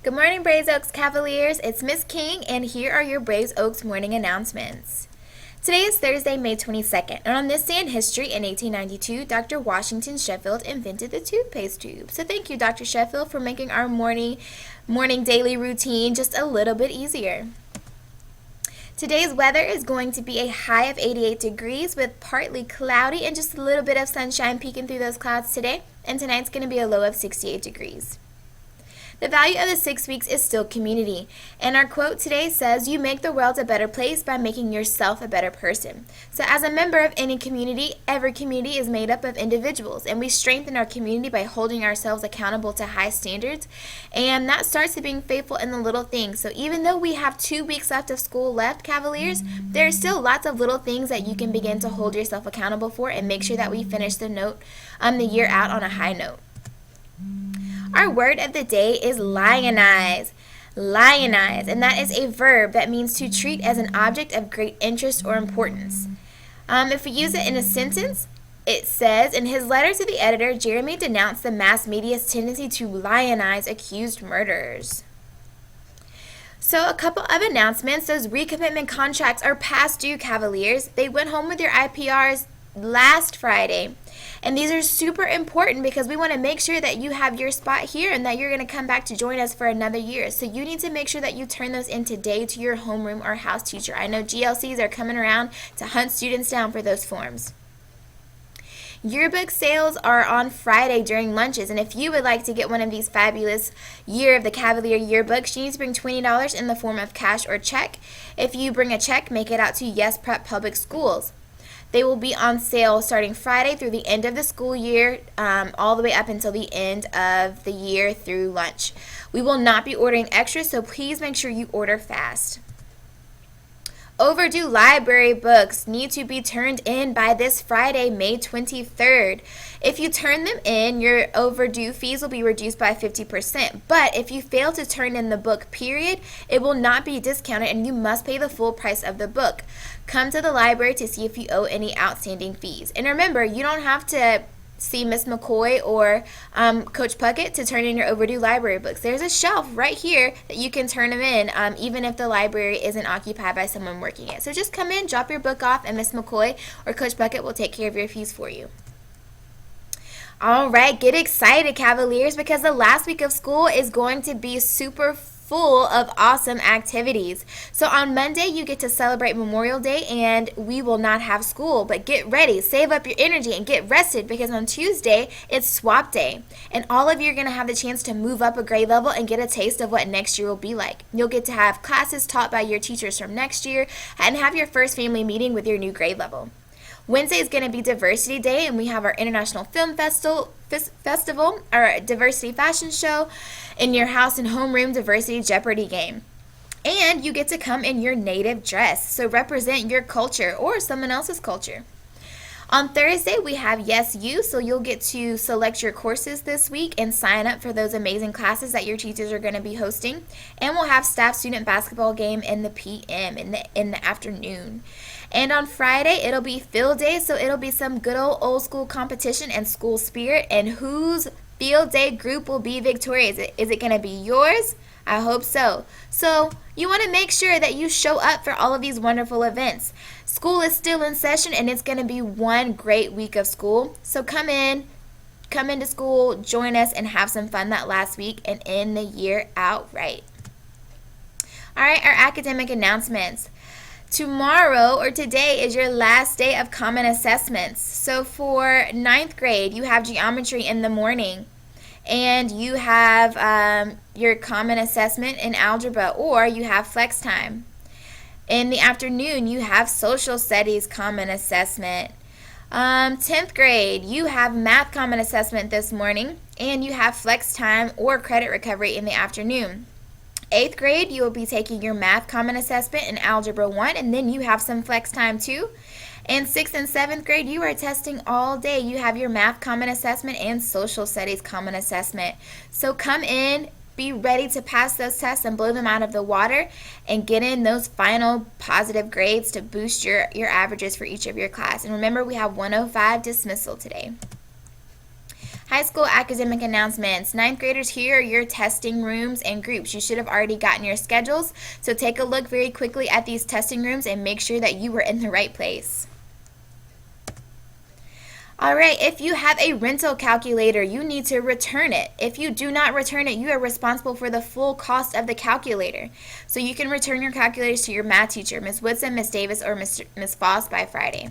Good morning, Braves Oaks Cavaliers. It's Miss King, and here are your Braves Oaks morning announcements. Today is Thursday, May 22nd, and on this day in history, in 1892, Dr. Washington Sheffield invented the toothpaste tube. So thank you, Dr. Sheffield, for making our morning daily routine just a little bit easier. Today's weather is going to be a high of 88 degrees with partly cloudy and just a little bit of sunshine peeking through those clouds today, and tonight's going to be a low of 68 degrees. The value of the 6 weeks is still community, and our quote today says, "You make the world a better place by making yourself a better person." So as a member of any community, every community is made up of individuals, and we strengthen our community by holding ourselves accountable to high standards, and that starts with being faithful in the little things. So even though we have 2 weeks left of school left, Cavaliers, there are still lots of little things that you can begin to hold yourself accountable for and make sure that we finish the year out on a high note. Our word of the day is lionize. Lionize, and that is a verb that means to treat as an object of great interest or importance. If we use it in a sentence, it says, in his letter to the editor, Jeremy denounced the mass media's tendency to lionize accused murderers. So a couple of announcements. Those recommitment contracts are past due, Cavaliers. They went home with your IPRs last Friday. And these are super important because we want to make sure that you have your spot here and that you're going to come back to join us for another year. So you need to make sure that you turn those in today to your homeroom or house teacher. I know GLCs are coming around to hunt students down for those forms. Yearbook sales are on Friday during lunches, and if you would like to get one of these fabulous Year of the Cavalier yearbooks, you need to bring $20 in the form of cash or check. If you bring a check, make it out to Yes Prep Public Schools. They will be on sale starting Friday through the end of the school year, all the way up until the end of the year through lunch. We will not be ordering extras, so please make sure you order fast. Overdue library books need to be turned in by this Friday, May 23rd. If you turn them in, your overdue fees will be reduced by 50%. But if you fail to turn in the book, period, it will not be discounted and you must pay the full price of the book. Come to the library to see if you owe any outstanding fees. And remember, you don't have to see Miss McCoy or Coach Puckett to turn in your overdue library books. There's a shelf right here that you can turn them in, even if the library isn't occupied by someone working it. So just come in, drop your book off, and Miss McCoy or Coach Puckett will take care of your fees for you. All right, get excited, Cavaliers, because the last week of school is going to be super full of awesome activities. So on Monday, you get to celebrate Memorial Day, and we will not have school. But get ready, save up your energy, and get rested, because on Tuesday, it's swap day. And all of you are going to have the chance to move up a grade level and get a taste of what next year will be like. You'll get to have classes taught by your teachers from next year and have your first family meeting with your new grade level. Wednesday is going to be Diversity Day, and we have our International Film Festival, our Diversity Fashion Show, in your house and homeroom Diversity Jeopardy game. And you get to come in your native dress, so represent your culture or someone else's culture. On Thursday, we have Yes You, so you'll get to select your courses this week and sign up for those amazing classes that your teachers are going to be hosting. And we'll have staff student basketball game in the PM, in the afternoon. And on Friday, it'll be field day, so it'll be some good old school competition and school spirit. And whose field day group will be victorious? Is it going to be yours? I hope so. So you want to make sure that you show up for all of these wonderful events. School is still in session, and it's going to be one great week of school. So come into school, join us, and have some fun that last week and end the year out right. All right, our academic announcements. Tomorrow or today is your last day of common assessments. So for 9th grade, you have geometry in the morning, and you have your common assessment in algebra, or you have flex time. In the afternoon, you have social studies common assessment. 10th grade, you have math common assessment this morning, and you have flex time or credit recovery in the afternoon. 8th grade, you will be taking your math common assessment in Algebra 1, and then you have some flex time too. In 6th and 7th grade, you are testing all day. You have your math common assessment and social studies common assessment. So come in, be ready to pass those tests and blow them out of the water and get in those final positive grades to boost your averages for each of your class. And remember, we have 105 dismissal today. High school academic announcements. Ninth graders, here are your testing rooms and groups. You should have already gotten your schedules, so take a look very quickly at these testing rooms and make sure that you were in the right place. All right, if you have a rental calculator, you need to return it. If you do not return it, you are responsible for the full cost of the calculator. So you can return your calculators to your math teacher, Ms. Woodson, Ms. Davis, or Ms. Foss by Friday.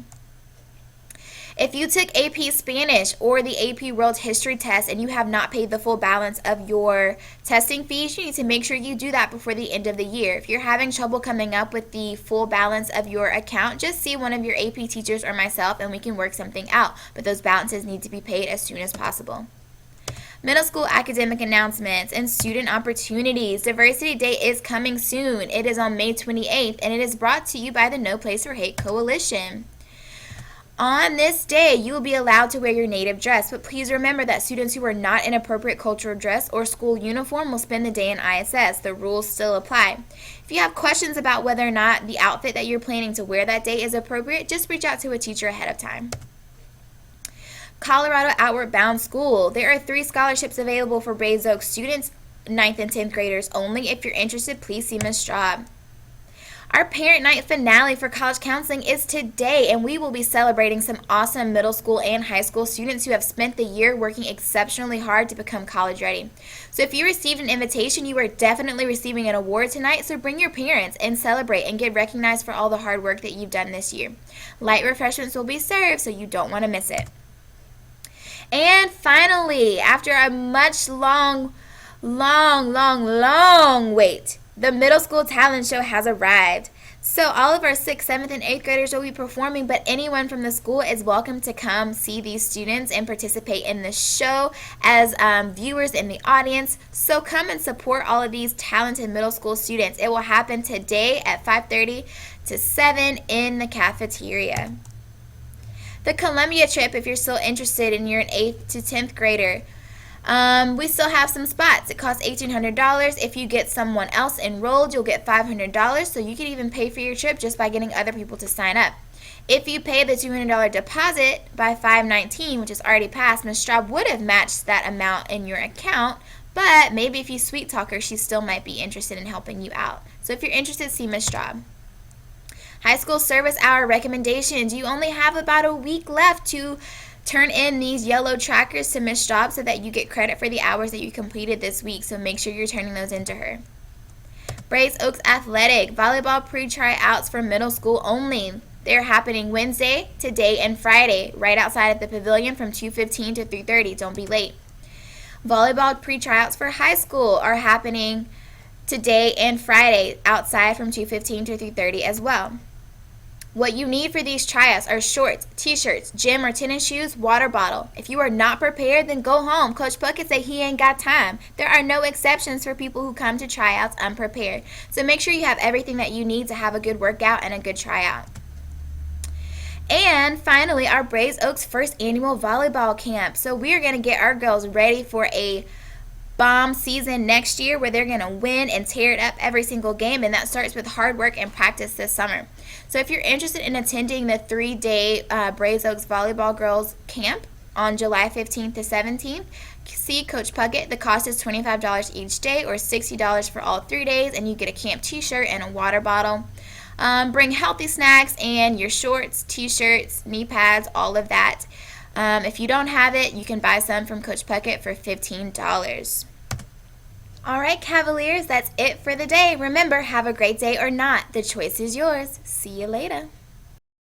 If you took AP Spanish or the AP World History test and you have not paid the full balance of your testing fees, you need to make sure you do that before the end of the year. If you're having trouble coming up with the full balance of your account, just see one of your AP teachers or myself and we can work something out. But those balances need to be paid as soon as possible. Middle school academic announcements and student opportunities. Diversity Day is coming soon. It is on May 28th and it is brought to you by the No Place for Hate Coalition. On this day, you will be allowed to wear your native dress, but please remember that students who are not in appropriate cultural dress or school uniform will spend the day in ISS. The rules still apply. If you have questions about whether or not the outfit that you're planning to wear that day is appropriate, just reach out to a teacher ahead of time. Colorado Outward Bound School. There are 3 scholarships available for Braes Oak students, 9th and 10th graders only. If you're interested, please see Ms. Straub. Our parent night finale for college counseling is today, and we will be celebrating some awesome middle school and high school students who have spent the year working exceptionally hard to become college ready. So if you received an invitation, you are definitely receiving an award tonight, so bring your parents and celebrate and get recognized for all the hard work that you've done this year. Light refreshments will be served, so you don't want to miss it. And finally, after a much long wait, the middle school talent show has arrived. So all of our 6th, 7th, and 8th graders will be performing, but anyone from the school is welcome to come see these students and participate in the show as viewers in the audience. So come and support all of these talented middle school students. It will happen today at 5:30 to 7 in the cafeteria. The Columbia trip, if you're still interested and you're an 8th to 10th grader, we still have some spots. It costs $1,800. If you get someone else enrolled, you'll get $500, so you can even pay for your trip just by getting other people to sign up. If you pay the $200 deposit by 5/19, which is already passed, Ms. Straub would have matched that amount in your account, but maybe if you sweet talk her, she still might be interested in helping you out. So if you're interested, see Ms. Straub. High school service hour recommendations. You only have about a week left to turn in these yellow trackers to Ms. Straub so that you get credit for the hours that you completed this week, so make sure you're turning those into her. Braes Oaks Athletic, volleyball pre-tryouts for middle school only. They're happening Wednesday, today, and Friday, right outside at the pavilion from 2:15 to 3:30. Don't be late. Volleyball pre-tryouts for high school are happening today and Friday, outside from 2:15 to 3:30 as well. What you need for these tryouts are shorts, t-shirts, gym or tennis shoes, water bottle. If you are not prepared, then go home. Coach Puckett said he ain't got time. There are no exceptions for people who come to tryouts unprepared. So make sure you have everything that you need to have a good workout and a good tryout. And finally, our Braes Oaks first annual volleyball camp. So we are going to get our girls ready for a bomb season next year where they're going to win and tear it up every single game, and that starts with hard work and practice this summer. So if you're interested in attending the 3-day Braes Oaks Volleyball Girls Camp on July 15th to 17th, see Coach Puckett. The cost is $25 each day or $60 for all 3 days, and you get a camp t-shirt and a water bottle. Bring healthy snacks and your shorts, t-shirts, knee pads, all of that. If you don't have it, you can buy some from Coach Puckett for $15. All right, Cavaliers, that's it for the day. Remember, have a great day or not. The choice is yours. See you later.